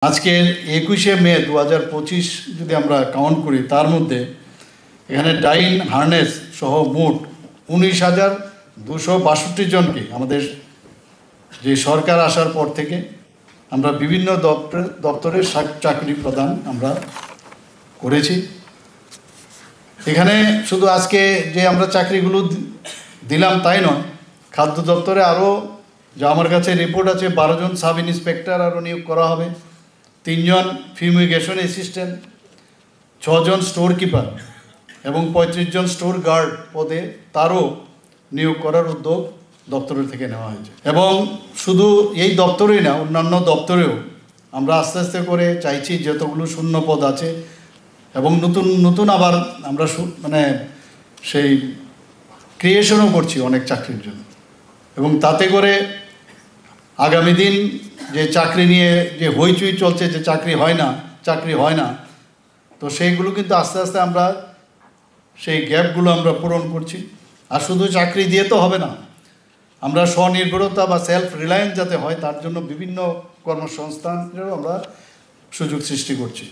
আজকের 21শে মে 2025 যদি আমরা কাউন্ট করি, তার মধ্যে এখানে ডাইন হার্নেস সহ মোট 19,262 জনকে আমাদের যে সরকার আসার পর থেকে আমরা বিভিন্ন দপ্তরের চাকরি প্রদান আমরা করেছি। এখানে শুধু আজকে যে আমরা চাকরিগুলো দিলাম তাই নয়, খাদ্য দপ্তরে আরও যা আমার কাছে রিপোর্ট আছে 12 জন সাব ইন্সপেক্টর আরও নিয়োগ করা হবে, 3 জন ফিউমিগেশন অ্যাসিস্ট্যান্ট, 6 জন স্টোর কিপার এবং 35 জন স্টোর গার্ড পদে তারও নিয়োগ করার উদ্যোগ দপ্তরের থেকে নেওয়া হয়েছে। এবং শুধু এই দপ্তরেই না, অন্যান্য দপ্তরেও আমরা আস্তে আস্তে করে চাইছি যতগুলো শূন্য পদ আছে এবং নতুন নতুন আবার আমরা সেই ক্রিয়েশনও করছি অনেক চাকরির জন্য। এবং তাতে করে আগামী দিন যে চাকরি নিয়ে যে হইচই চলছে, যে চাকরি হয় না, তো সেইগুলো কিন্তু আস্তে আস্তে আমরা সেই গ্যাপগুলো আমরা পূরণ করছি। আর শুধু চাকরি দিয়ে তো হবে না, আমরা স্বনির্ভরতা বা সেলফ রিলায়েন্স যাতে হয় তার জন্য বিভিন্ন কর্মসংস্থানেরও আমরা সুযোগ সৃষ্টি করছি।